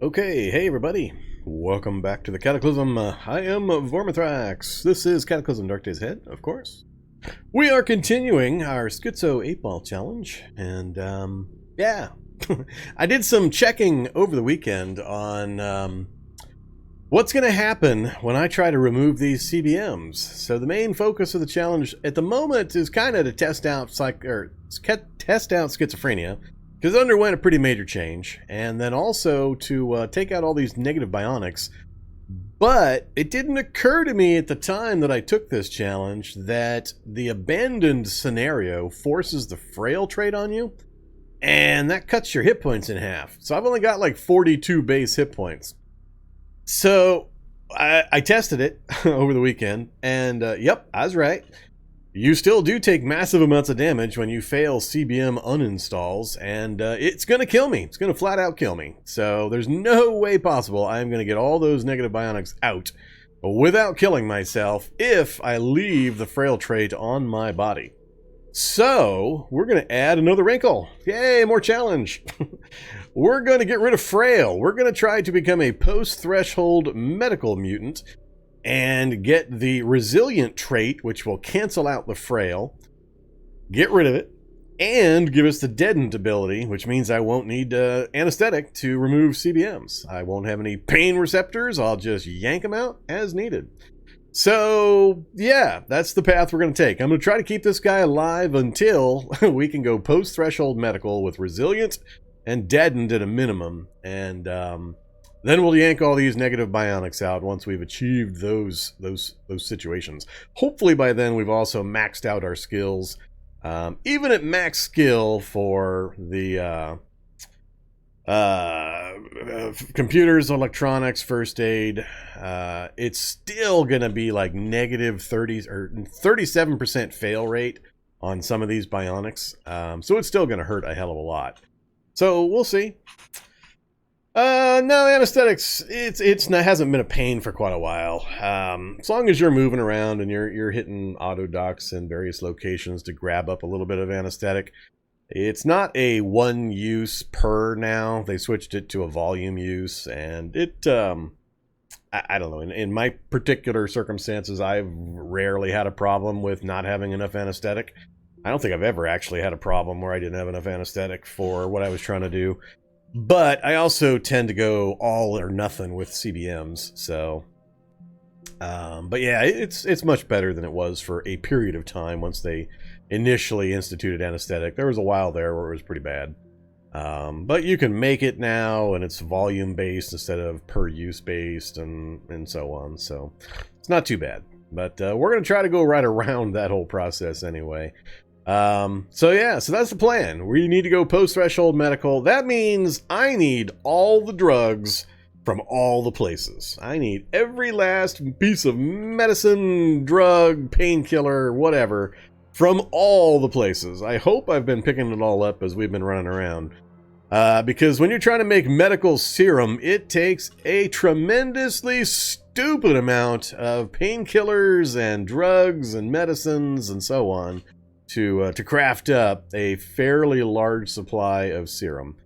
Okay, hey everybody. Welcome back to the Cataclysm. I am Vormithrax. This is Cataclysm Dark Days Ahead, of course. We are continuing our Schizo 8-ball challenge, and yeah. I did some checking over the weekend on what's going to happen when I try to remove these CBMs. So the main focus of the challenge at the moment is kind of to test out schizophrenia, because it underwent a pretty major change, and then also to take out all these negative bionics. But it didn't occur to me at the time that I took this challenge that the abandoned scenario forces the frail trait on you, and that cuts your hit points in half. So I've only got like 42 base hit points. So I tested it over the weekend, and yep, I was right. You still do take massive amounts of damage when you fail CBM uninstalls, and it's going to kill me. It's going to flat out kill me. So there's no way possible I'm going to get all those negative bionics out without killing myself if I leave the frail trait on my body. So we're going to add another wrinkle. Yay, more challenge. We're going to get rid of frail. We're going to try to become a post-threshold medical mutant and get the resilient trait, which will cancel out the frail, get rid of it, and give us the deadened ability, which means I won't need anesthetic to remove CBMs. I won't have any pain receptors. I'll just yank them out as needed. So, yeah, that's the path we're going to take. I'm going to try to keep this guy alive until we can go post-threshold medical with resilient and deadened at a minimum, and then we'll yank all these negative bionics out once we've achieved those situations. Hopefully by then we've also maxed out our skills. Even at max skill for the computers, electronics, first aid, it's still going to be like negative 30s or 37% fail rate on some of these bionics. So it's still going to hurt a hell of a lot. So we'll see. No, anesthetics, it hasn't been a pain for quite a while. As long as you're moving around and you're hitting auto docks in various locations to grab up a little bit of anesthetic. It's not a one use per now. They switched it to a volume use, and it, I don't know, in my particular circumstances, I've rarely had a problem with not having enough anesthetic. I don't think I've ever actually had a problem where I didn't have enough anesthetic for what I was trying to do. But I also tend to go all or nothing with CBMs, so but yeah, it's much better than it was for a period of time once they initially instituted anesthetic. There was a while there where it was pretty bad, but you can make it now, and it's volume based instead of per use based, and so on. So it's not too bad, but we're gonna try to go right around that whole process anyway. So yeah, so that's the plan. We need to go post-threshold medical. That means I need all the drugs from all the places. I need every last piece of medicine, drug, painkiller, whatever, from all the places. I hope I've been picking it all up as we've been running around. Because when you're trying to make medical serum, it takes a tremendously stupid amount of painkillers and drugs and medicines and so on to craft up a fairly large supply of serum.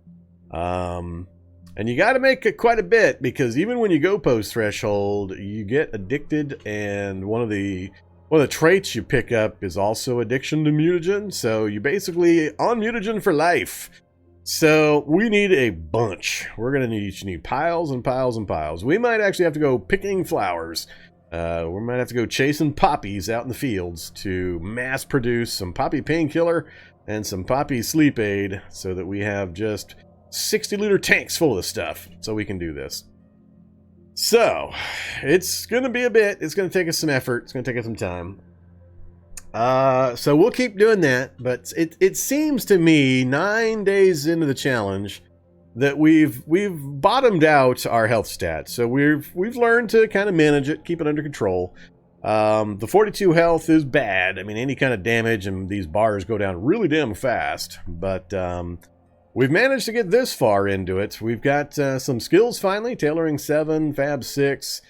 And you got to make it quite a bit, because even when you go post-threshold, you get addicted, and one of the traits you pick up is also addiction to mutagen, so you basically on mutagen for life. So we need a bunch. We're going to need piles and piles and piles. We might actually have to go picking flowers. We might have to go chasing poppies out in the fields to mass produce some poppy painkiller and some poppy sleep aid, so that we have just 60-liter tanks full of this stuff so we can do this. So it's going to be a bit. It's going to take us some effort. It's going to take us some time. So we'll keep doing that, but it seems to me 9 days into the challenge that we've bottomed out our health stats. So we've learned to kind of manage it, keep it under control. The 42 health is bad. I mean, any kind of damage and these bars go down really damn fast, but we've managed to get this far into it. We've got some skills finally, tailoring 7, fab 6.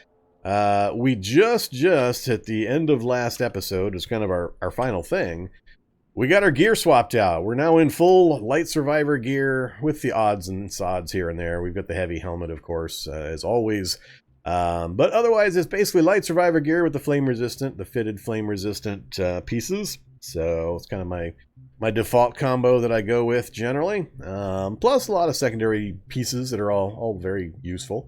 We just at the end of last episode, is kind of our final thing, we got our gear swapped out. We're now in full light survivor gear with the odds and sods here and there. We've got the heavy helmet, of course, as always. But otherwise, it's basically light survivor gear with the fitted flame resistant pieces. So it's kind of my default combo that I go with generally. Plus a lot of secondary pieces that are all very useful.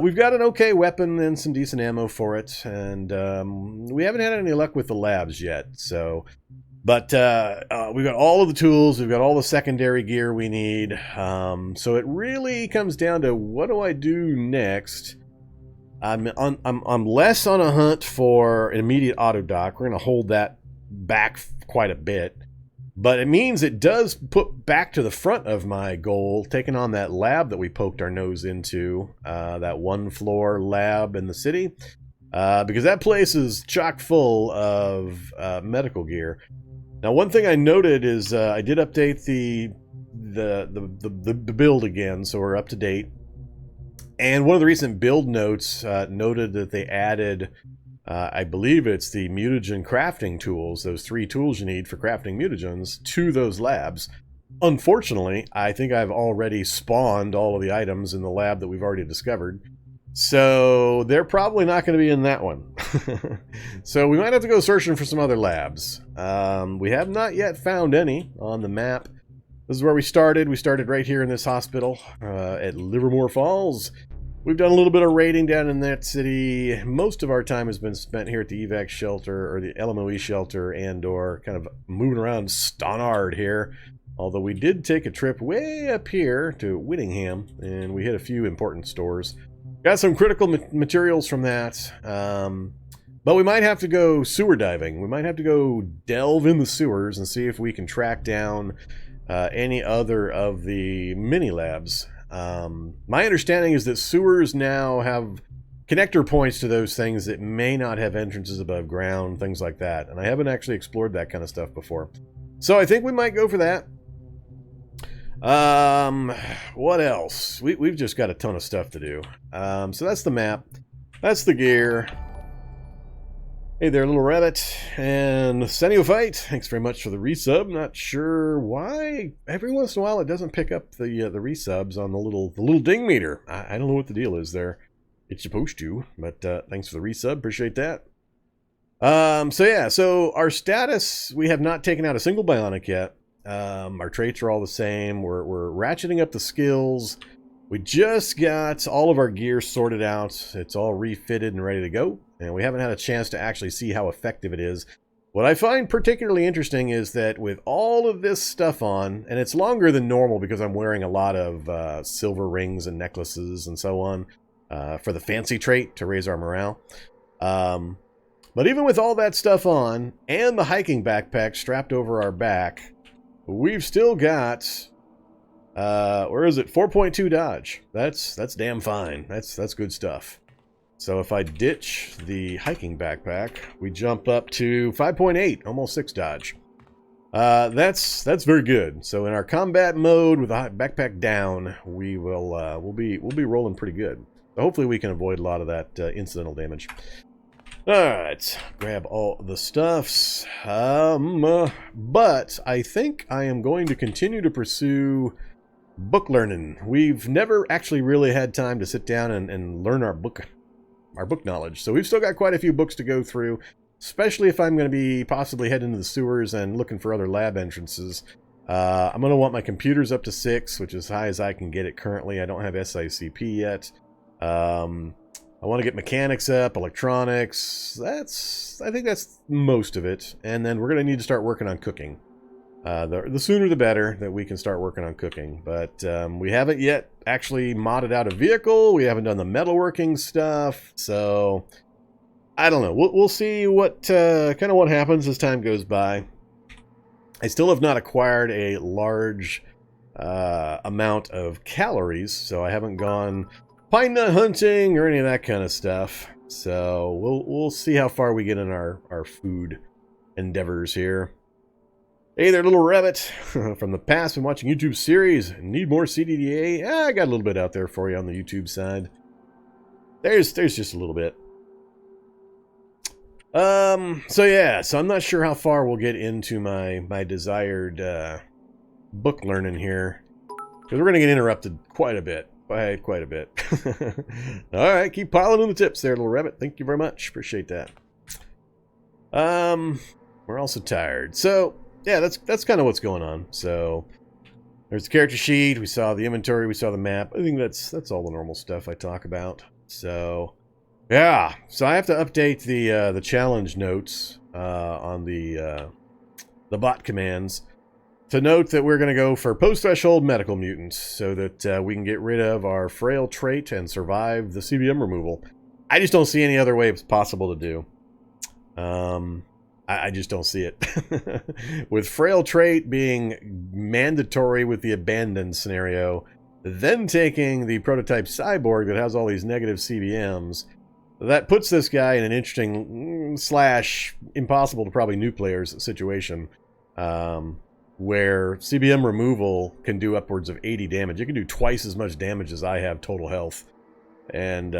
We've got an okay weapon and some decent ammo for it, and we haven't had any luck with the labs yet. So, but we've got all of the tools, we've got all the secondary gear we need. So it really comes down to what do I do next? I'm less on a hunt for an immediate auto dock. We're going to hold that back quite a bit. But it means it does put back to the front of my goal, taking on that lab that we poked our nose into, that one floor lab in the city, because that place is chock full of medical gear. Now, one thing I noted is I did update the build again, so we're up to date. And one of the recent build notes noted that they added, I believe it's the mutagen crafting tools, those 3 tools you need for crafting mutagens, to those labs. Unfortunately, I think I've already spawned all of the items in the lab that we've already discovered. So they're probably not going to be in that one. So we might have to go searching for some other labs. We have not yet found any on the map. This is where we started. We started right here in this hospital at Livermore Falls. We've done a little bit of raiding down in that city. Most of our time has been spent here at the evac shelter, or the LMOE shelter, and or kind of moving around Stonard here. Although we did take a trip way up here to Whittingham, and we hit a few important stores. Got some critical materials from that. But we might have to go sewer diving. We might have to go delve in the sewers and see if we can track down any other of the mini labs. My understanding is that sewers now have connector points to those things that may not have entrances above ground, things like that. And I haven't actually explored that kind of stuff before. So I think we might go for that. What else? We've just got a ton of stuff to do. So that's the map. That's the gear. Hey there, little rabbit. And Seniophyte, thanks very much for the resub. Not sure why. Every once in a while it doesn't pick up the resubs on the little ding meter. I don't know what the deal is there. It's supposed to, but thanks for the resub. Appreciate that. So yeah, so our status, we have not taken out a single bionic yet. Our traits are all the same. We're ratcheting up the skills. We just got all of our gear sorted out. It's all refitted and ready to go. And we haven't had a chance to actually see how effective it is. What I find particularly interesting is that with all of this stuff on, and it's longer than normal because I'm wearing a lot of silver rings and necklaces and so on for the fancy trait to raise our morale. But even with all that stuff on and the hiking backpack strapped over our back, we've still got, where is it? 4.2 dodge. That's damn fine. That's good stuff. So if I ditch the hiking backpack, we jump up to 5.8, almost 6 dodge. That's very good. So in our combat mode with the backpack down, we'll be rolling pretty good. So hopefully we can avoid a lot of that incidental damage. All right, grab all the stuffs. But I think I am going to continue to pursue book learning. We've never actually really had time to sit down and learn our book knowledge. So we've still got quite a few books to go through, especially if I'm going to be possibly heading into the sewers and looking for other lab entrances. I'm going to want my computers up to 6, which is as high as I can get it currently. I don't have SICP yet. I want to get mechanics up, electronics. I think that's most of it. And then we're going to need to start working on cooking. The sooner the better that we can start working on cooking. But we haven't yet actually modded out a vehicle. We haven't done the metalworking stuff. So I don't know. We'll see what kind of what happens as time goes by. I still have not acquired a large amount of calories, so I haven't gone pine nut hunting or any of that kind of stuff. So we'll see how far we get in our food endeavors here. Hey there, little rabbit. From the past, been watching YouTube series. Need more CDDA? I got a little bit out there for you on the YouTube side. There's just a little bit. So yeah, so I'm not sure how far we'll get into my desired book learning here, because we're going to get interrupted quite a bit. Quite a bit. All right, keep piling in the tips there, little rabbit. Thank you very much. Appreciate that. We're also tired. So, yeah, that's kind of what's going on. So, there's the character sheet. We saw the inventory. We saw the map. I think that's all the normal stuff I talk about. So, yeah. So I have to update the challenge notes on the bot commands to note that we're going to go for post-threshold medical mutants so that we can get rid of our frail trait and survive the CBM removal. I just don't see any other way it's possible to do. I just don't see it. With frail trait being mandatory with the abandoned scenario, then taking the prototype cyborg that has all these negative CBMs, that puts this guy in an interesting / impossible to probably new players situation. Where CBM removal can do upwards of 80 damage. It can do twice as much damage as I have total health. And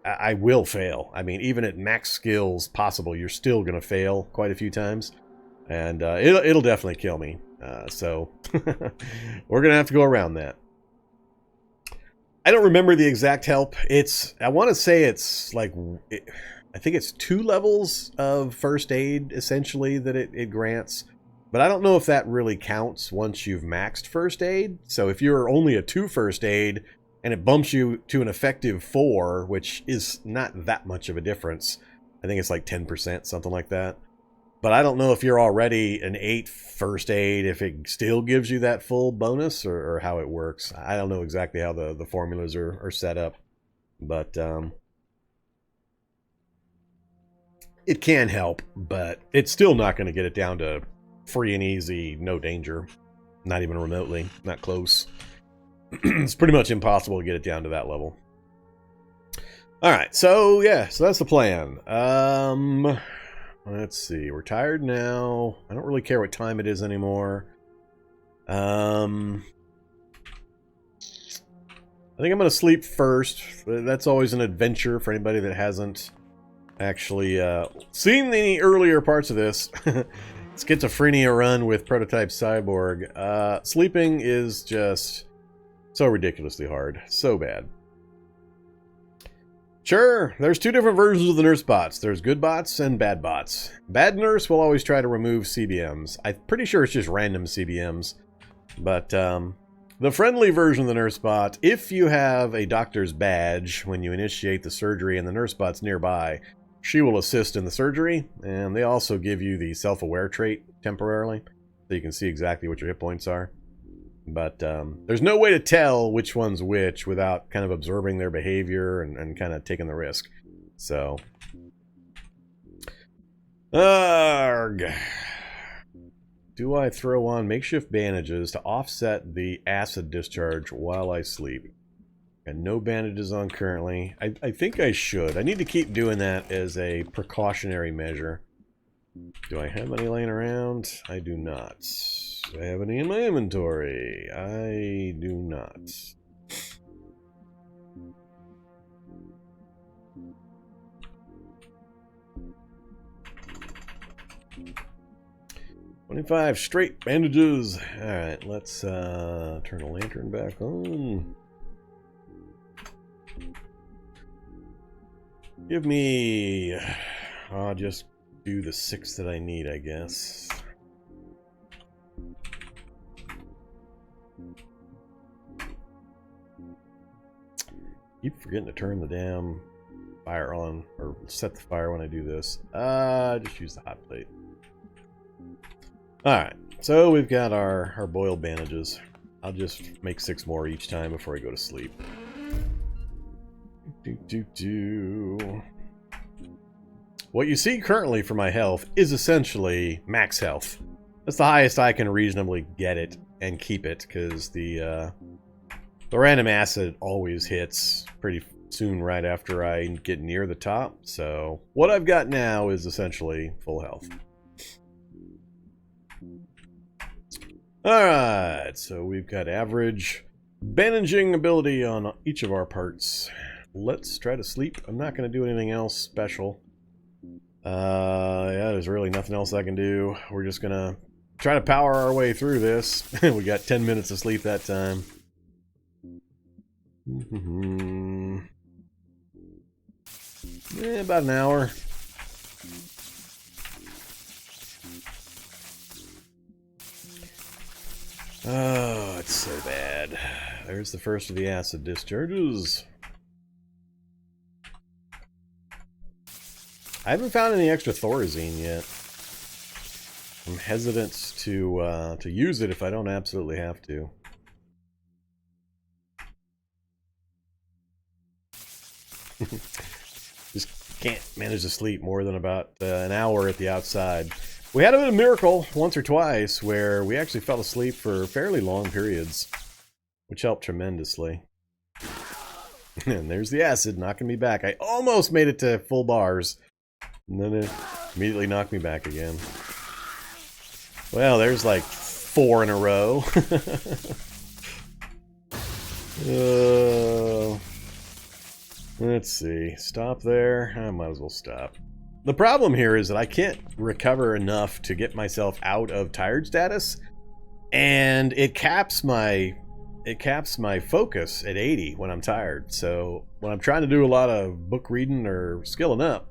I will fail. I mean, even at max skills possible, you're still going to fail quite a few times. And it'll definitely kill me. So we're going to have to go around that. I don't remember the exact help. I want to say it's like, I think it's 2 levels of first aid, essentially, that it grants. But I don't know if that really counts once you've maxed first aid. So if you're only a 2 first aid and it bumps you to an effective 4, which is not that much of a difference. I think it's like 10%, something like that. But I don't know if you're already an 8 first aid, if it still gives you that full bonus or how it works. I don't know exactly how the formulas are set up. But it can help, but it's still not going to get it down to free and easy, no danger. Not even remotely, not close. It's pretty much impossible to get it down to that level. Alright, so yeah, so that's the plan. Let's see, we're tired now. I don't really care what time it is anymore. I think I'm going to sleep first. That's always an adventure for anybody that hasn't actually seen the earlier parts of this. Schizophrenia run with Proto-type Cyborg. Sleeping is just so ridiculously hard. So bad. Sure, there's 2 different versions of the nurse bots. There's good bots and bad bots. Bad nurse will always try to remove CBMs. I'm pretty sure it's just random CBMs. But the friendly version of the nurse bot, if you have a doctor's badge when you initiate the surgery and the nurse bot's nearby, she will assist in the surgery, and they also give you the self-aware trait temporarily, so you can see exactly what your hit points are. But there's no way to tell which one's which without kind of observing their behavior and kind of taking the risk. So, arg. Do I throw on makeshift bandages to offset the acid discharge while I sleep? And no bandages on currently. I think I should. I need to keep doing that as a precautionary measure. Do I have any laying around? I do not. Do I have any in my inventory? I do not. $25 straight bandages. Alright, let's turn the lantern back on. Give me... I'll just do the 6 that I need, I guess. Keep forgetting to turn the damn fire on, or set the fire when I do this. Just use the hot plate. Alright, so we've got our boiled bandages. I'll just make 6 more each time before I go to sleep. What you see currently for my health is essentially max health. That's the highest I can reasonably get it and keep it, because the random acid always hits pretty soon right after I get near the top. So what I've got now is essentially full health. Alright, so we've got average bandaging ability on each of our parts. Let's try to sleep. I'm not going to do anything else special. Yeah, there's really nothing else I can do. We're just gonna try to power our way through this. We got 10 minutes of sleep that time. About an hour. Oh, it's so bad. There's the first of the acid discharges. I haven't found any extra Thorazine yet. I'm hesitant to use it if I don't absolutely have to. Just can't manage to sleep more than about an hour at the outside. We had a bit of miracle once or twice where we actually fell asleep for fairly long periods, which helped tremendously. And there's the acid knocking me back. I almost made it to full bars, and then it immediately knocked me back again. Well, there's like 4 in a row. Let's see. Stop there. I might as well stop. The problem here is that I can't recover enough to get myself out of tired status, and it caps my focus at 80 when I'm tired. So when I'm trying to do a lot of book reading or skilling up,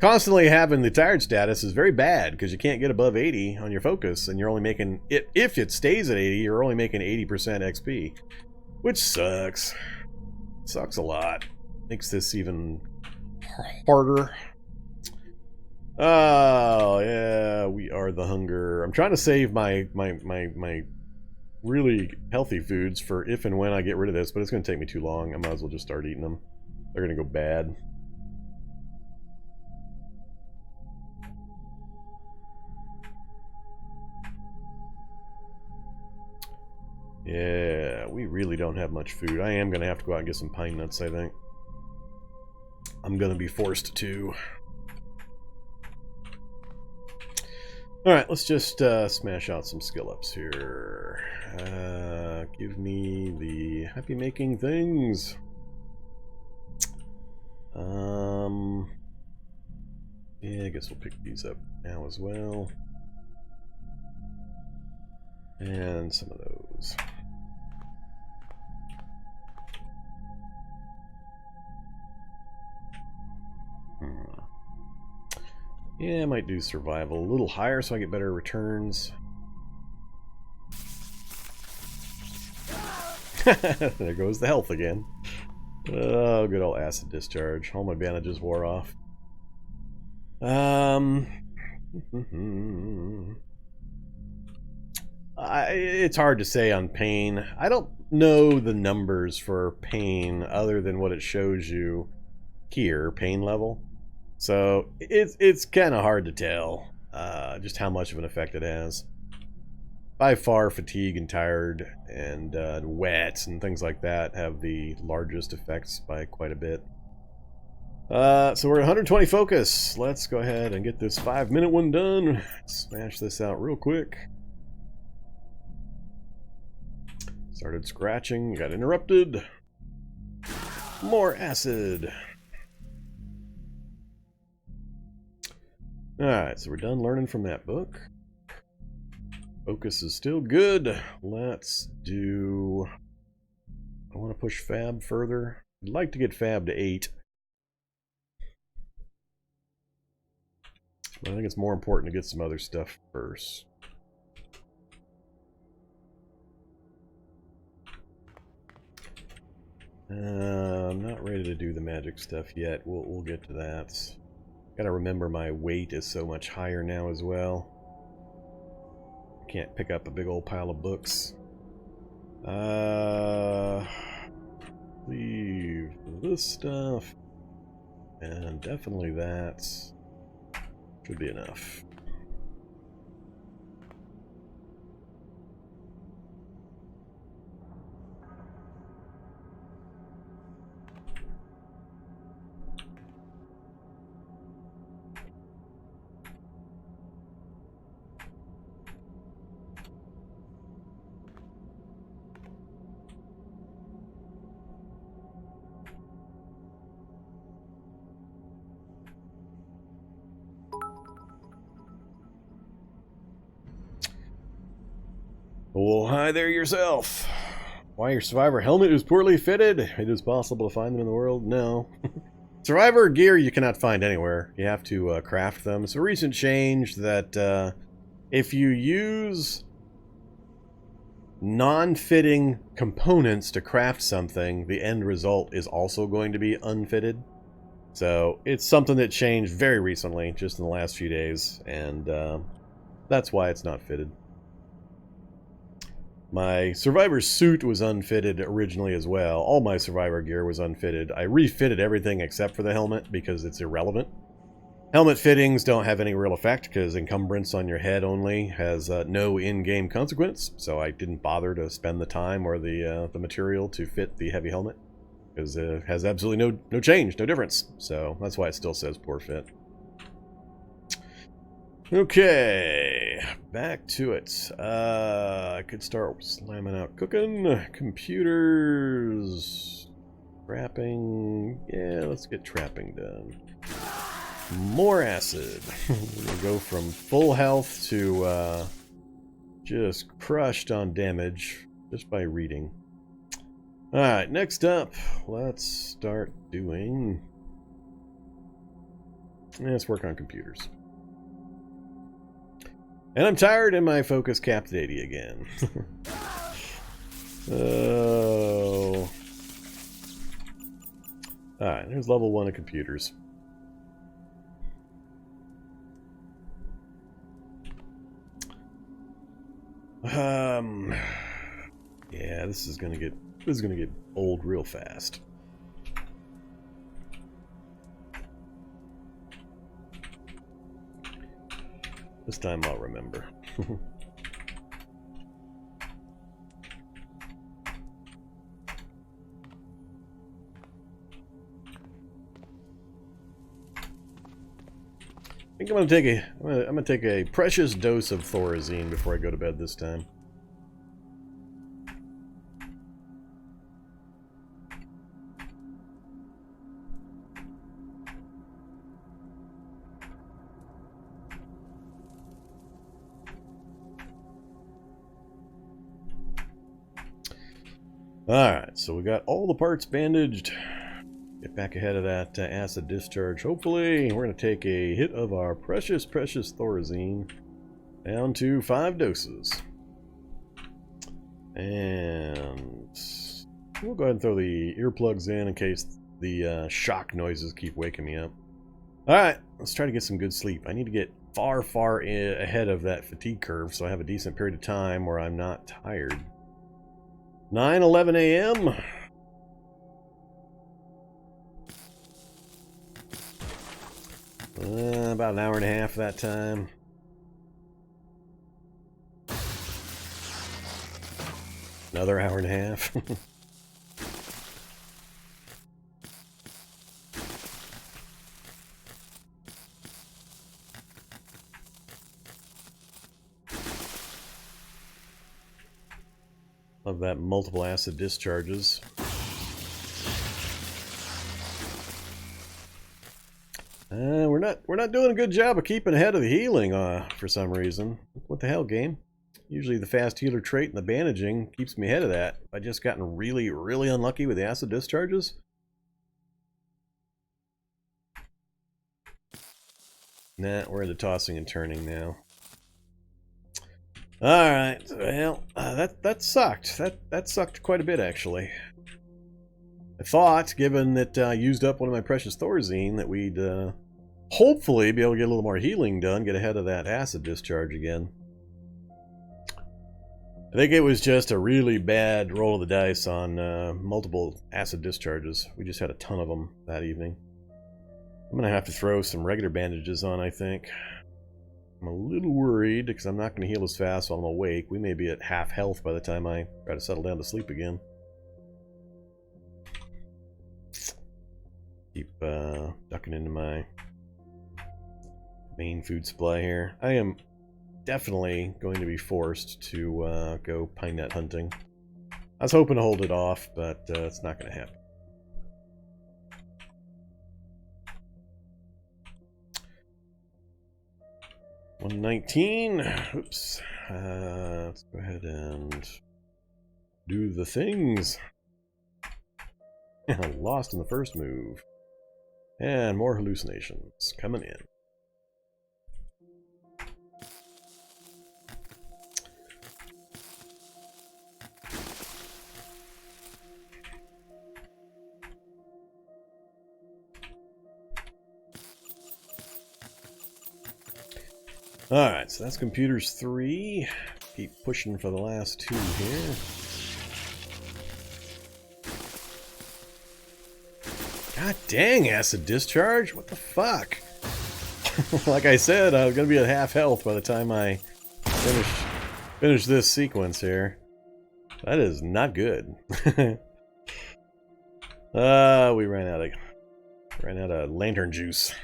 constantly having the tired status is very bad because you can't get above 80 on your focus, and you're only making it, if it stays at 80, you're only making 80% XP, which sucks. Sucks a lot. Makes this even harder. Oh yeah, we are the hunger. I'm trying to save my really healthy foods for if and when I get rid of this, but it's going to take me too long. I might as well just start eating them. They're going to go bad. Yeah, we really don't have much food. I am going to have to go out and get some pine nuts, I think. I'm going to be forced to. Alright, let's just smash out some skill ups here. Give me the happy making things. Yeah, I guess we'll pick these up now as well. And some of those. Yeah, I might do survival a little higher so I get better returns. There goes the health again. Oh, good old acid discharge. All my bandages wore off. It's hard to say on pain. I don't know the numbers for pain other than what it shows you here, pain level. So it's kind of hard to tell just how much of an effect it has. By far, fatigue and tired and wet and things like that have the largest effects by quite a bit. So we're at 120 focus. Let's go ahead and get this 5-minute one done. Smash this out real quick. Started scratching, got interrupted. More acid. Alright, so we're done learning from that book. Focus is still good. Let's do... I want to push Fab further. I'd like to get Fab to 8. But I think it's more important to get some other stuff first. I'm not ready to do the magic stuff yet. We'll get to that. Gotta remember my weight is so much higher now as well. I can't pick up a big old pile of books. Leave this stuff. And definitely that. Should be enough. Well, hi there yourself. Why your survivor helmet is poorly fitted? It is possible to find them in the world? No. Survivor gear you cannot find anywhere. You have to craft them. It's a recent change that if you use non-fitting components to craft something, the end result is also going to be unfitted. So it's something that changed very recently, just in the last few days, and that's why it's not fitted. My Survivor suit was unfitted originally as well. All my Survivor gear was unfitted. I refitted everything except for the helmet because it's irrelevant. Helmet fittings don't have any real effect because encumbrance on your head only has no in-game consequence, so I didn't bother to spend the time or the material to fit the heavy helmet because it has absolutely no change, no difference. So that's why it still says poor fit. Okay, back to it. I could start slamming out cooking, computers, trapping. Yeah, let's get trapping done. More acid. We're gonna go from full health to just crushed on damage just by reading. Alright, next up, let's start doing... let's work on computers. And I'm tired and my focus capped at 80 again. Oh. Alright, there's level 1 of computers. Yeah, this is gonna get old real fast. This time I'll remember. I think I'm gonna take a precious dose of Thorazine before I go to bed this time. Alright, so we got all the parts bandaged. Get back ahead of that acid discharge. Hopefully, we're going to take a hit of our precious Thorazine down to 5 doses. And we'll go ahead and throw the earplugs in case the shock noises keep waking me up. Alright, let's try to get some good sleep. I need to get far ahead of that fatigue curve so I have a decent period of time where I'm not tired. 9:11 a.m. About an hour and a half that time. Another hour and a half. Of that multiple acid discharges. We're not doing a good job of keeping ahead of the healing for some reason. What the hell, game? Usually the fast healer trait and the bandaging keeps me ahead of that. I just gotten really unlucky with the acid discharges. Nah, we're into tossing and turning now. Alright, well, that sucked. That sucked quite a bit, actually. I thought, given that I used up one of my precious Thorazine, that we'd hopefully be able to get a little more healing done, get ahead of that acid discharge again. I think it was just a really bad roll of the dice on multiple acid discharges. We just had a ton of them that evening. I'm going to have to throw some regular bandages on, I think. I'm a little worried because I'm not going to heal as fast while I'm awake. We may be at half health by the time I try to settle down to sleep again. Keep ducking into my main food supply here. I am definitely going to be forced to go pine nut hunting. I was hoping to hold it off, but it's not going to happen. 119. Oops. Let's go ahead and do the things. Lost in the first move. And more hallucinations coming in. Alright, so that's computers 3. Keep pushing for the last 2 here. God dang, acid discharge? What the fuck? Like I said, I was going to be at half health by the time I finish this sequence here. That is not good. We ran out of lantern juice.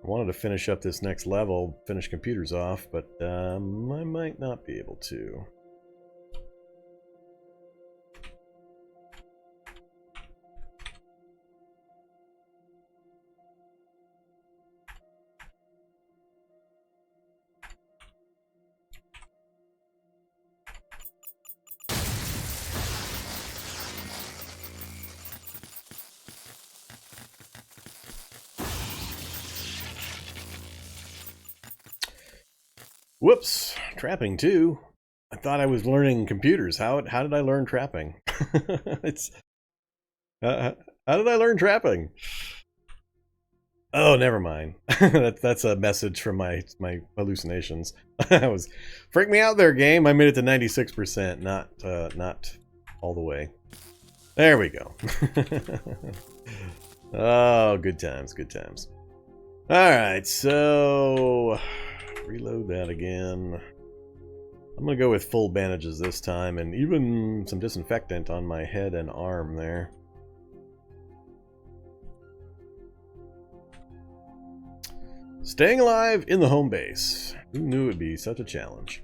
I wanted to finish up this next level, finish computers off, but I might not be able to. Whoops, trapping too. I thought I was learning computers. How did I learn trapping? How did I learn trapping? Oh, never mind. That's a message from my hallucinations. I was freak me out there, game. I made it to 96%, not all the way. There we go. Oh, good times, good times. All right, so reload that again. I'm gonna go with full bandages this time, and even some disinfectant on my head and arm there. Staying alive in the home base. Who knew it would be such a challenge?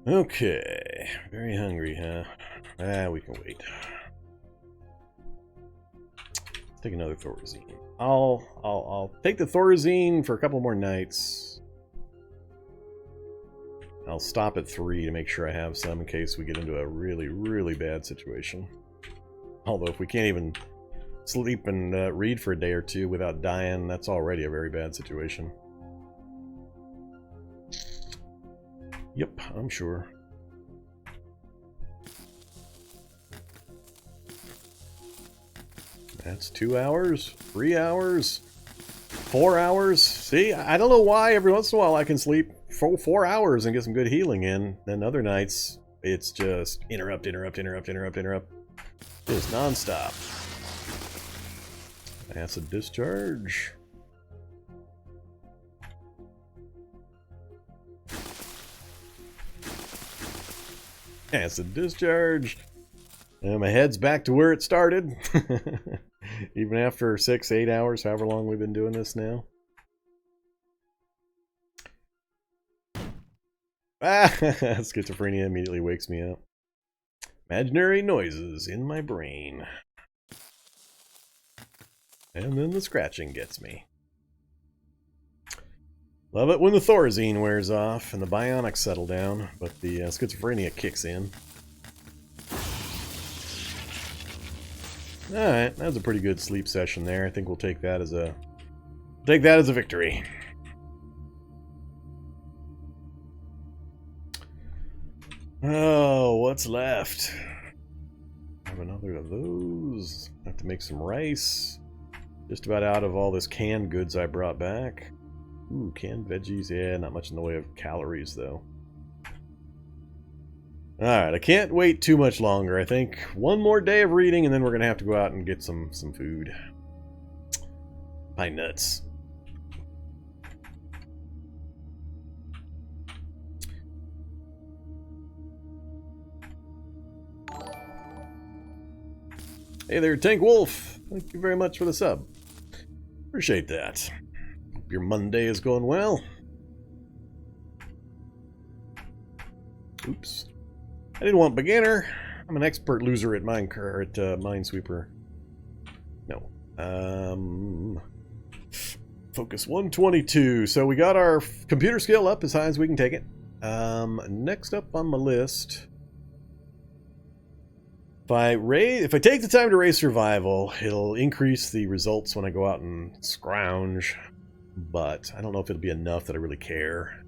Okay, very hungry, huh? We can wait. Let's take another Thorazine. I'll take the Thorazine for a couple more nights. I'll stop at 3 to make sure I have some in case we get into a really, really bad situation. Although if we can't even sleep and read for a day or 2 without dying, that's already a very bad situation. Yep, I'm sure. That's 2 hours, 3 hours, 4 hours. See, I don't know why every once in a while I can sleep for 4 hours and get some good healing in. Then other nights, it's just interrupt. Just non-stop. Acid discharge. Acid discharge. And my head's back to where it started. Even after 6-8 hours, however long we've been doing this now. Schizophrenia immediately wakes me up. Imaginary noises in my brain. And then the scratching gets me. Love it when the Thorazine wears off and the bionics settle down, but the schizophrenia kicks in. Alright, that was a pretty good sleep session there. I think we'll take that as a victory. Oh, what's left? Have another of those. Have to make some rice. Just about out of all this canned goods I brought back. Ooh, canned veggies. Yeah, not much in the way of calories, though. Alright, I can't wait too much longer. I think one more day of reading, and then we're going to have to go out and get some food. Pine nuts. Hey there, Tank Wolf. Thank you very much for the sub. Appreciate that. Hope your Monday is going well. Oops. I didn't want beginner. I'm an expert loser at Minesweeper. No. Focus 122. So we got our computer skill up as high as we can take it. Next up on my list, if I take the time to raise survival, it'll increase the results when I go out and scrounge. But I don't know if it'll be enough that I really care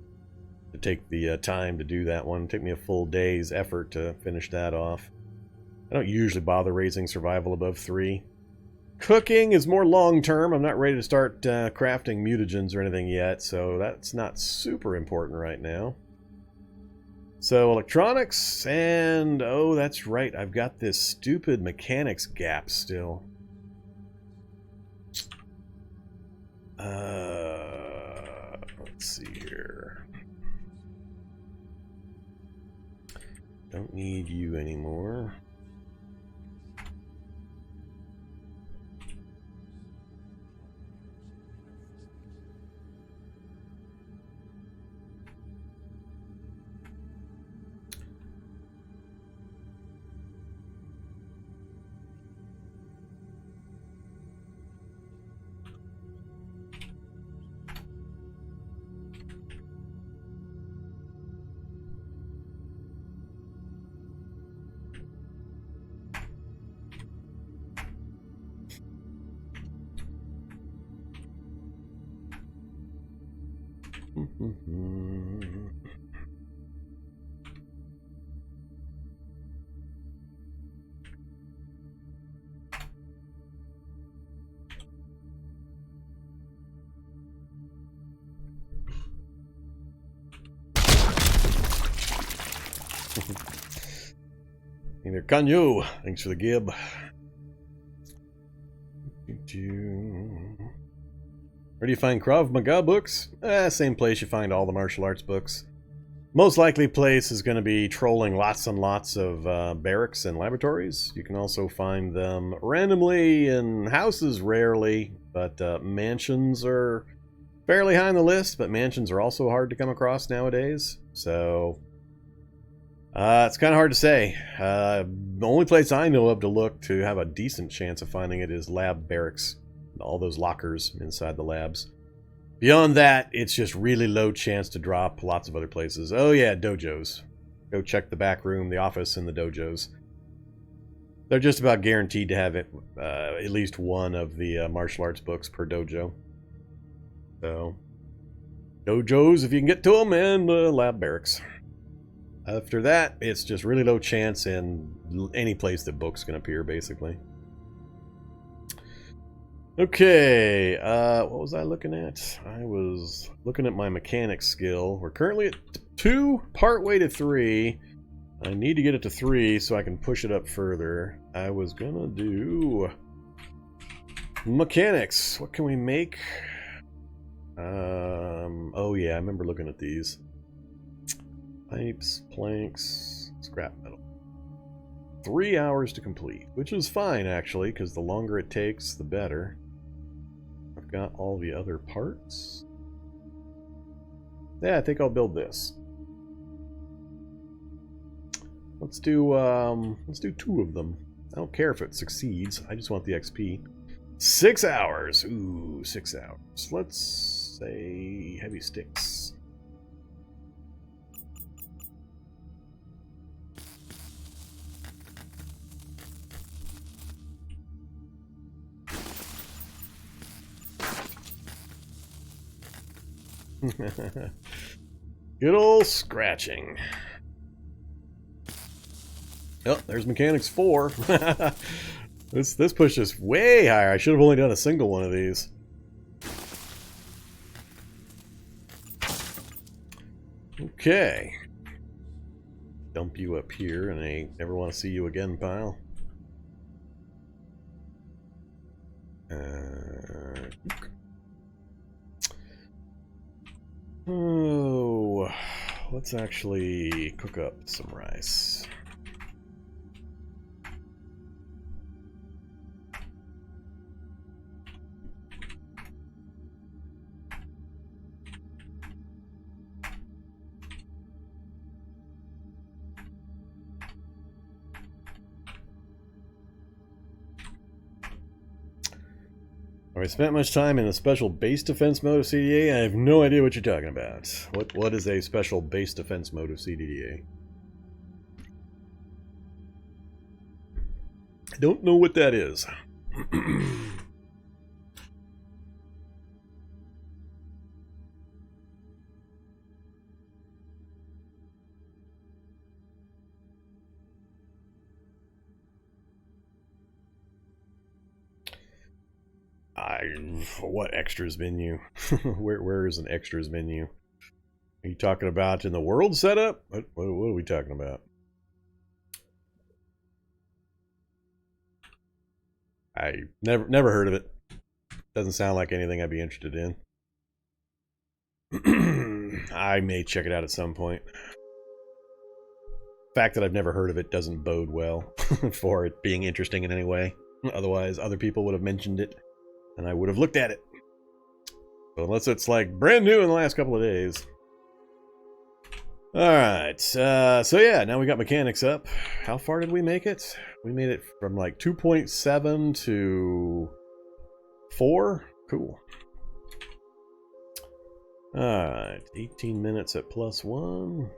to take the time to do that one. It'll take me a full day's effort to finish that off. I don't usually bother raising survival above 3. Cooking is more long-term. I'm not ready to start crafting mutagens or anything yet, so that's not super important right now. So electronics, and oh, that's right, I've got this stupid mechanics gap still. Let's see here. Don't need you anymore. Either Kanyo, thanks for the gib. Where do you find Krav Maga books? Same place you find all the martial arts books. Most likely place is going to be trolling lots and lots of barracks and laboratories. You can also find them randomly in houses, rarely, but mansions are fairly high on the list, but mansions are also hard to come across nowadays. So it's kind of hard to say. The only place I know of to look to have a decent chance of finding it is lab barracks. All those lockers inside the labs. Beyond that, it's just really low chance to drop lots of other places. Oh yeah, dojos. Go check the back room, the office, and the dojos. They're just about guaranteed to have it, at least one of the martial arts books per dojo. So, dojos if you can get to them, and lab barracks. After that, it's just really low chance in any place that books can appear, basically. Okay, what was I looking at? I was looking at my mechanics skill. We're currently at 2, partway to 3. I need to get it to 3 so I can push it up further. I was gonna do mechanics. What can we make? Oh yeah, I remember looking at these. Pipes, planks, scrap metal. 3 hours to complete, which is fine actually, because the longer it takes, the better. I've got all the other parts. Yeah, I think I'll build this. Let's do 2 of them. I don't care if it succeeds. I just want the XP. 6 hours. Ooh, 6 hours. Let's say heavy sticks. Good old scratching. Oh, there's mechanics 4. This pushes way higher. I should have only done a single one of these. Okay. Dump you up here, and I never want to see you again, pal. Oh, let's actually cook up some rice. Have I spent much time in a special base defense mode of CDA? I have no idea what you're talking about. What is a special base defense mode of CDA? I don't know what that is. What extras menu? Where is an extras menu? Are you talking about in the world setup? What are we talking about? I never heard of it. Doesn't sound like anything I'd be interested in. I may check it out at some point. The fact that I've never heard of it doesn't bode well for it being interesting in any way. Otherwise, other people would have mentioned it, and I would have looked at it. So unless it's like brand new in the last couple of days. Alright, so yeah, now we got mechanics up. How far did we make it? We made it from like 2.7 to 4? Cool. Alright, 18 minutes at +1.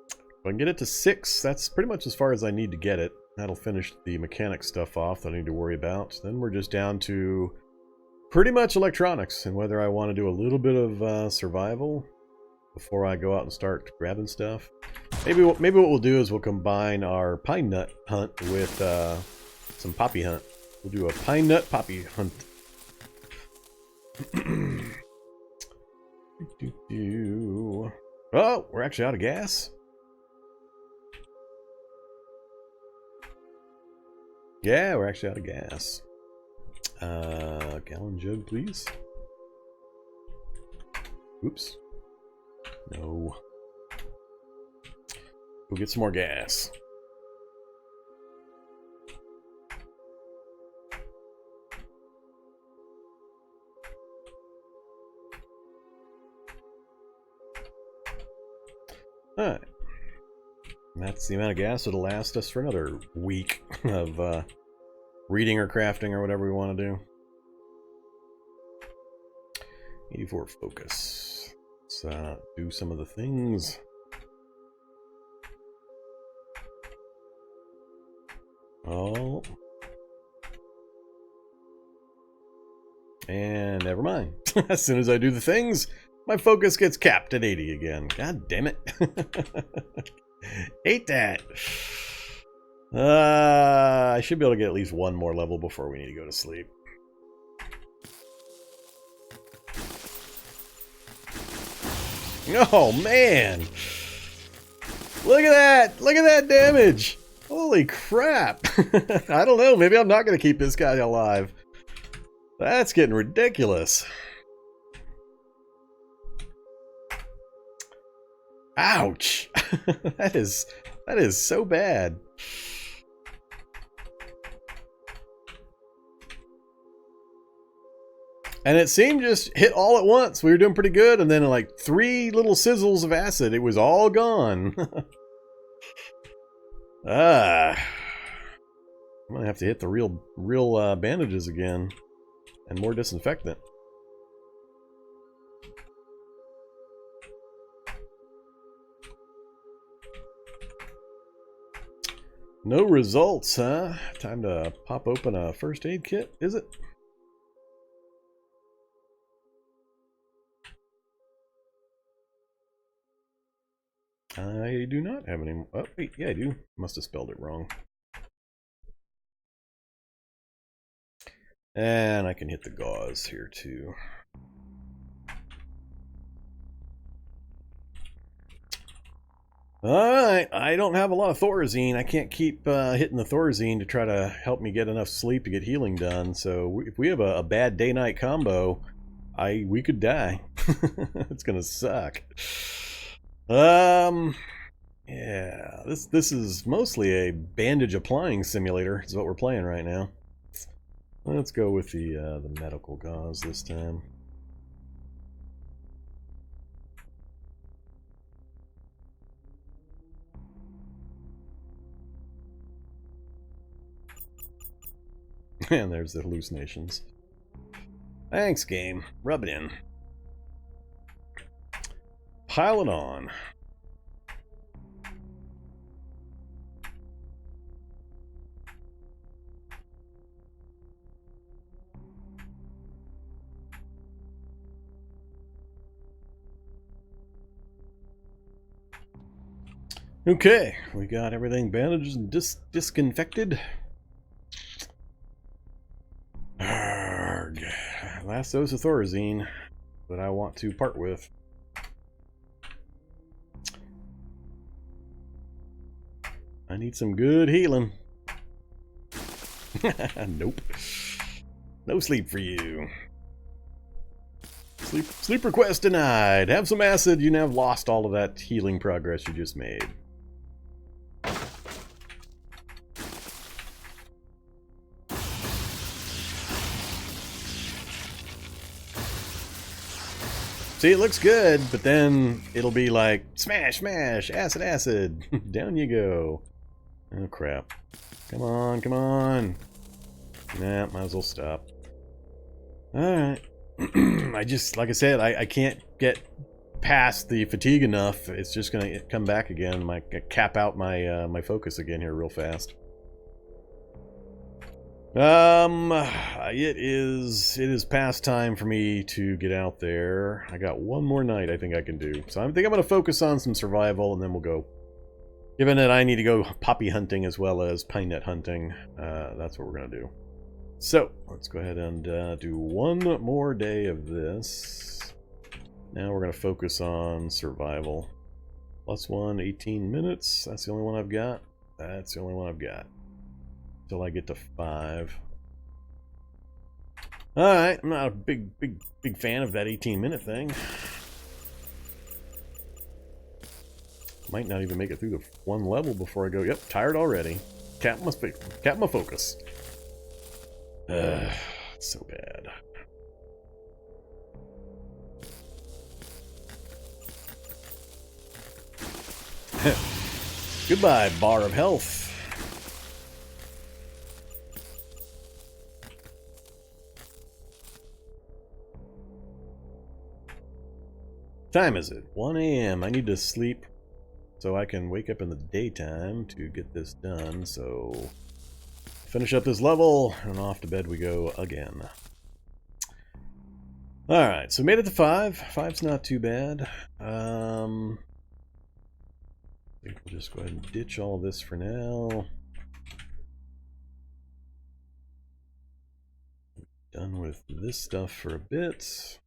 If I can get it to 6, that's pretty much as far as I need to get it. That'll finish the mechanic stuff off that I need to worry about. Then we're just down to pretty much electronics and whether I want to do a little bit of survival before I go out and start grabbing stuff. Maybe what we'll do is we'll combine our pine nut hunt with some poppy hunt. We'll do a pine nut poppy hunt. Oh, we're actually out of gas. Yeah, we're actually out of gas. Gallon jug, please. Oops. No. Go get some more gas. Alright. That's the amount of gas that'll last us for another week of reading or crafting or whatever we want to do. 84 focus. Let's do some of the things. Oh. And never mind. As soon as I do the things, my focus gets capped at 80 again. God damn it. Hate that. I should be able to get at least one more level before we need to go to sleep. Oh, man. Look at that. Look at that damage. Holy crap. I don't know. Maybe I'm not going to keep this guy alive. That's getting ridiculous. Ouch. That is so bad. And it seemed just hit all at once. We were doing pretty good, and then like 3 little sizzles of acid, it was all gone. I'm gonna have to hit the real bandages again, and more disinfectant. No results, huh? Time to pop open a first aid kit, is it? I do not have any. Oh, wait, yeah, I do. Must have spelled it wrong. And I can hit the gauze here too. Alright, I don't have a lot of Thorazine. I can't keep hitting the Thorazine to try to help me get enough sleep to get healing done. So if we have a bad day-night combo, we could die. It's gonna suck. Yeah, this is mostly a bandage applying simulator is what we're playing right now. Let's go with the medical gauze this time. And there's the hallucinations. Thanks, game. Rub it in. Pile it on. Okay, we got everything bandaged and disinfected. Arrgh. Last dose of Thorazine that I want to part with. I need some good healing. Nope. No sleep for you. Sleep request denied. Have some acid. You now have lost all of that healing progress you just made. See, it looks good, but then it'll be like, smash, smash, acid, acid. Down you go. Oh, crap. Come on, come on. Nah, might as well stop. Alright. I just, like I said, I can't get past the fatigue enough. It's just going to come back again. I cap out my my focus again here real fast. It is past time for me to get out there. I got one more night I think I can do. So I think I'm going to focus on some survival and then we'll go. Given that I need to go poppy hunting as well as pine net hunting, that's what we're going to do. So, let's go ahead and do one more day of this. Now we're going to focus on survival. +1, 18 minutes. That's the only one I've got. That's the only one I've got. Till I get to 5. Alright, I'm not a big fan of that 18-minute thing. Might not even make it through the one level before I go, yep, tired already. Cap my focus. It's so bad. Goodbye, bar of health. Time is it? 1 a.m. I need to sleep so I can wake up in the daytime to get this done. So finish up this level and off to bed we go again. Alright, so made it to 5. 5's not too bad. I think we'll just go ahead and ditch all this for now. Done with this stuff for a bit.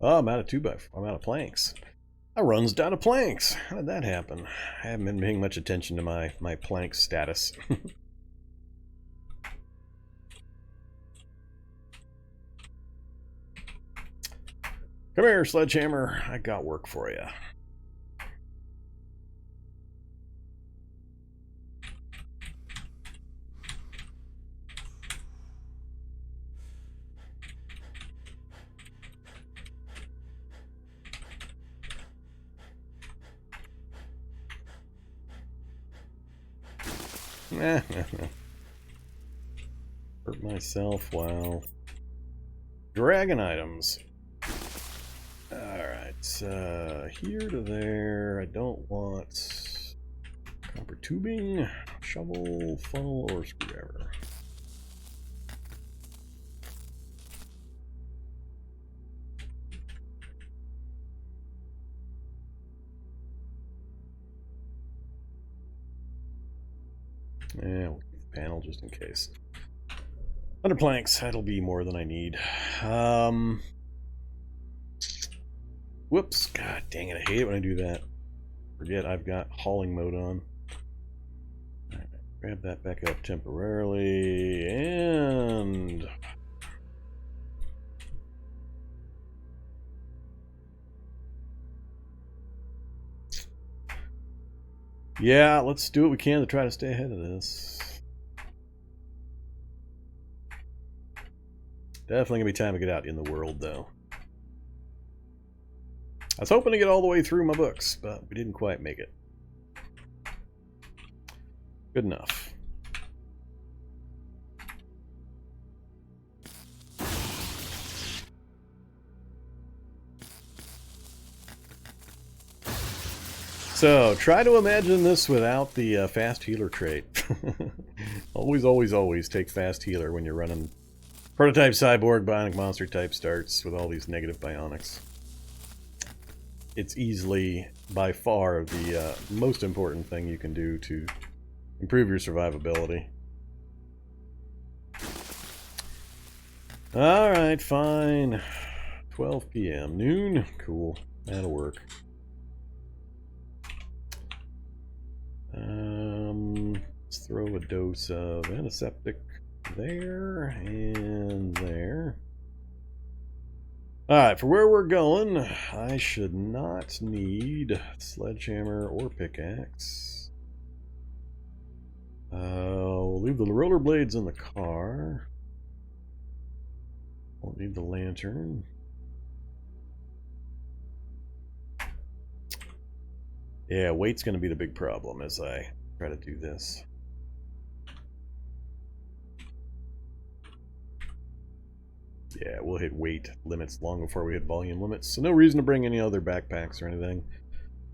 Oh, I'm out of 2x4. I'm out of planks. I runs down to planks. How did that happen? I haven't been paying much attention to my plank status. Come here, Sledgehammer. I got work for you. Hurt myself, wow. Dragon items. Alright, here to there. I don't want copper tubing, shovel, funnel, or screwdriver. Yeah, we'll keep the panel just in case. Under planks, that'll be more than I need. Whoops, god dang it, I hate it when I do that. Forget I've got hauling mode on. Alright, grab that back up temporarily, and... Yeah, let's do what we can to try to stay ahead of this. Definitely gonna be time to get out in the world, though. I was hoping to get all the way through my books, but we didn't quite make it. Good enough. So, try to imagine this without the fast healer trait. Always, always, always take fast healer when you're running Proto-type Cyborg, Bionic Monster type starts with all these negative bionics. It's easily, by far, the most important thing you can do to improve your survivability. Alright, fine. 12 p.m. Noon? Cool. That'll work. Let's throw a dose of antiseptic there and there. Alright, for where we're going, I should not need sledgehammer or pickaxe. We'll leave the rollerblades in the car. Won't need the lantern. Yeah, weight's going to be the big problem as I try to do this. Yeah, we'll hit weight limits long before we hit volume limits, so no reason to bring any other backpacks or anything.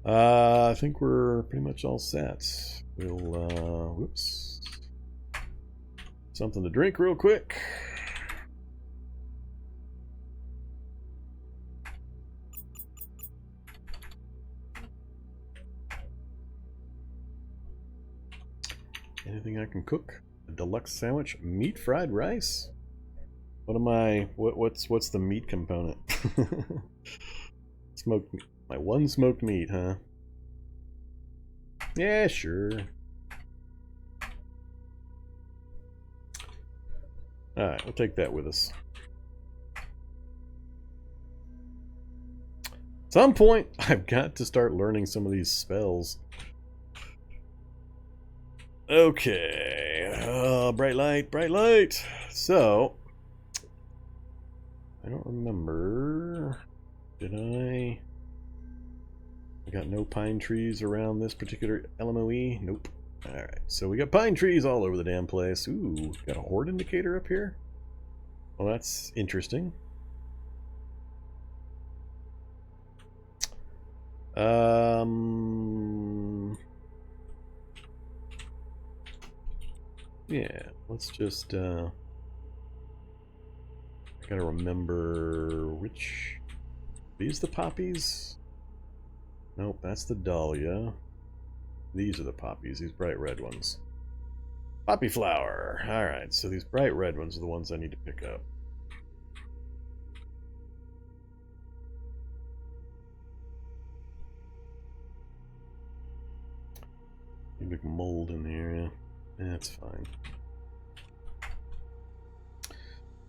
I think we're pretty much all set. We'll, whoops. Something to drink real quick. Anything I can cook? A deluxe sandwich, meat fried rice. What am I? What's the meat component? Smoked meat. My one smoked meat, huh? Yeah, sure. All right, we'll take that with us. At some point, I've got to start learning some of these spells. Okay, bright light, bright light. So, I don't remember. Did I got no pine trees around this particular LMOE? Nope. Alright, so we got pine trees all over the damn place. Ooh, got a horde indicator up here? Well, that's interesting. Yeah, let's just, I gotta remember which, these the poppies? Nope, that's the dahlia. These are the poppies, these bright red ones. Poppy flower. Alright, so these bright red ones are the ones I need to pick up. Big mold in the area. That's fine.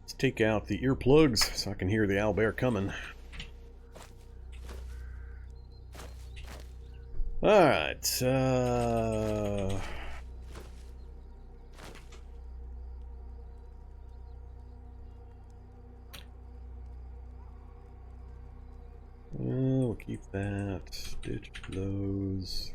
Let's take out the earplugs so I can hear the owlbear coming. Alright, we'll keep that. Ditch those.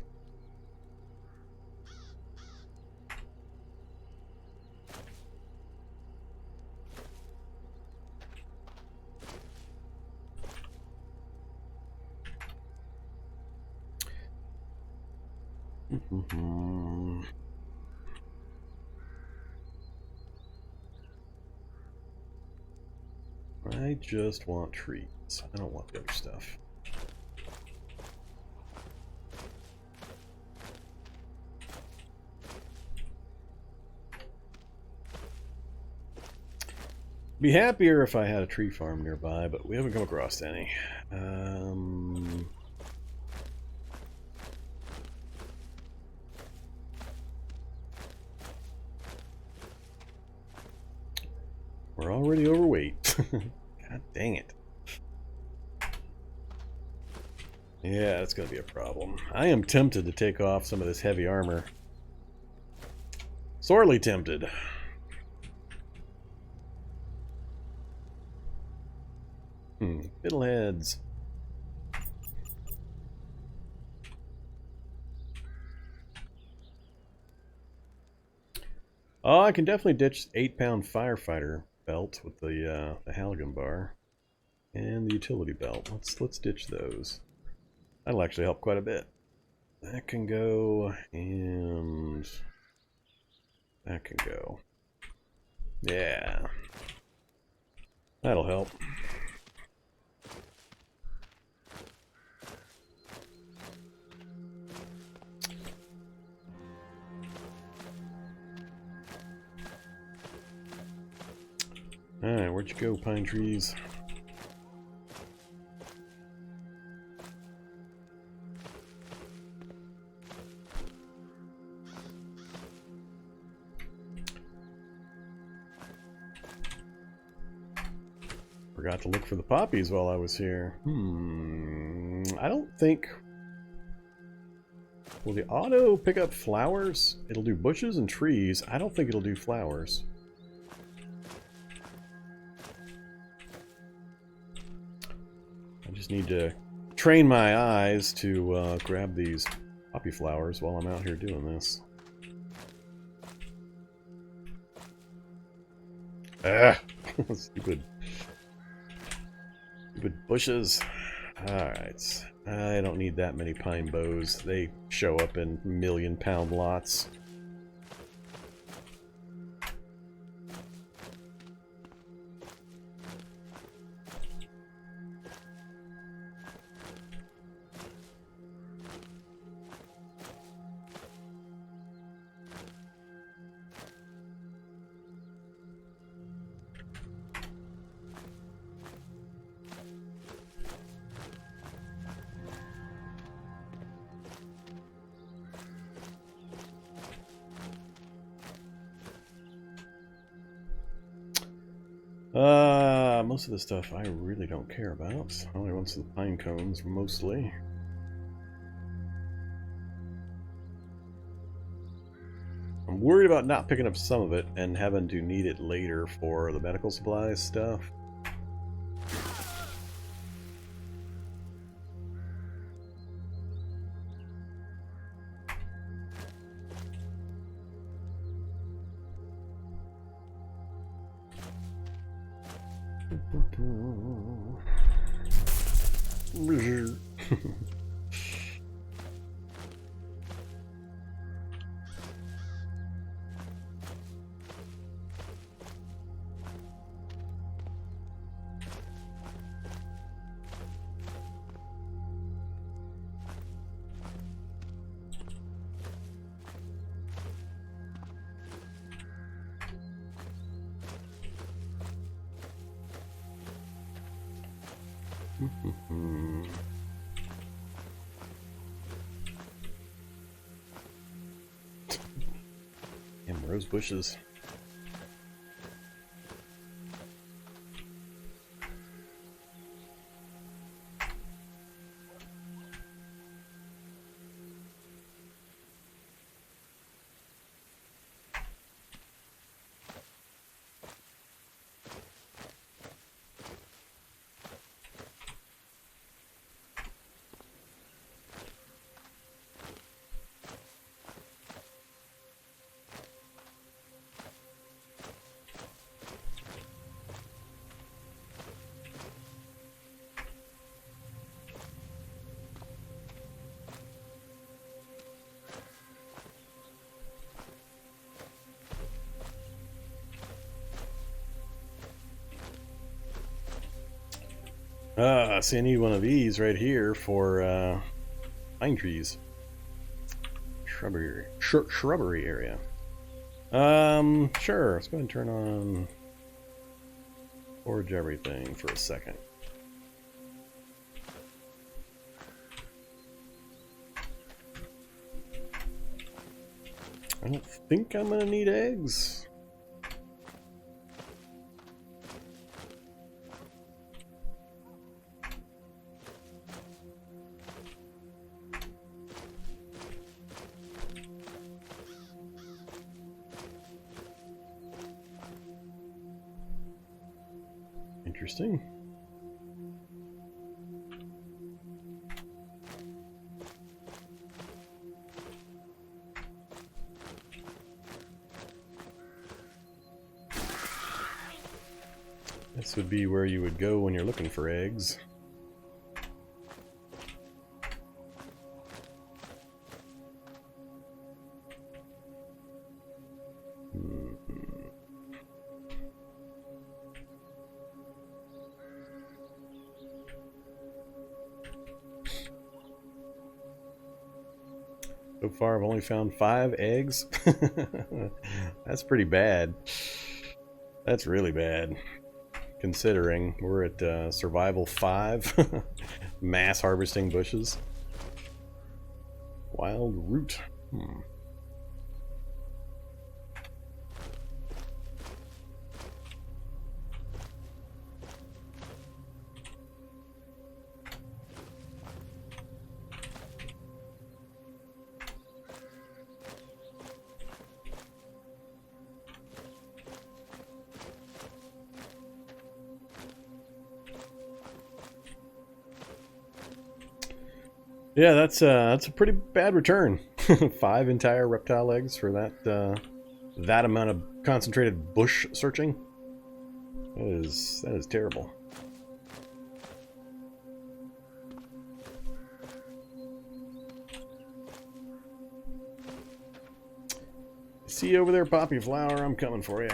I just want trees. I don't want the other stuff. Be happier if I had a tree farm nearby, but we haven't come across any. We're already overweight. God dang it. Yeah, that's going to be a problem. I am tempted to take off some of this heavy armor. Sorely tempted. Fiddleheads. Oh, I can definitely ditch 8-pound firefighter belt with the Halligan bar and the utility belt. Let's ditch those. That'll actually help quite a bit. That can go, and that can go. Yeah, that'll help. Alright, where'd you go, pine trees? Forgot to look for the poppies while I was here. I don't think... Will the auto pick up flowers? It'll do bushes and trees. I don't think it'll do flowers. I just need to train my eyes to grab these poppy flowers while I'm out here doing this. Ah! Stupid bushes. Alright. I don't need that many pine bows. They show up in million-pound lots. Most of the stuff I really don't care about. I only want the pine cones, mostly. I'm worried about not picking up some of it and having to need it later for the medical supplies stuff. And rose bushes. See, I need one of these right here for pine trees. Shrubbery area. Sure. Let's go ahead and turn on forge everything for a second. I don't think I'm gonna need eggs. Interesting. This would be where you would go when you're looking for eggs. So far, I've only found 5 eggs. That's pretty bad. That's really bad, considering we're at survival 5. Mass harvesting bushes. Wild root. Yeah, that's a pretty bad return. 5 entire reptile eggs for that amount of concentrated bush searching. That is terrible. See you over there, Poppy Flower. I'm coming for you.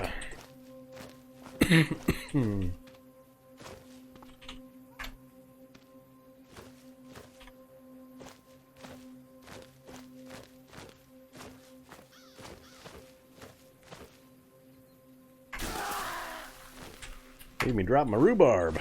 Made me drop my rhubarb.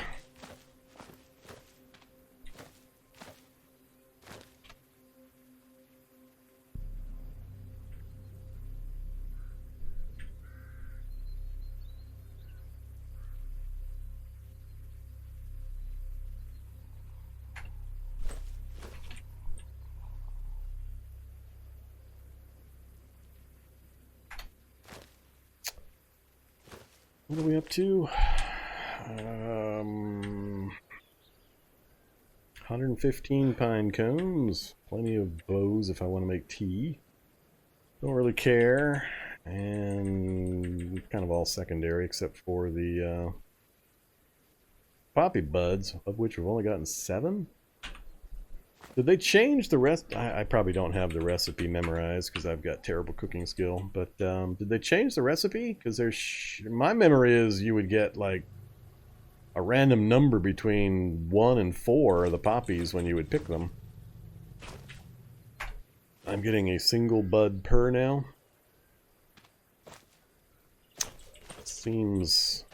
What are we up to? 115 pine cones. Plenty of bows if I want to make tea. Don't really care. And kind of all secondary except for the poppy buds, of which we've only gotten 7. Did they change the rest? I probably don't have the recipe memorized because I've got terrible cooking skill. But did they change the recipe? Because my memory is you would get like a random number between 1 and 4 of the poppies when you would pick them. I'm getting a single bud per now. Seems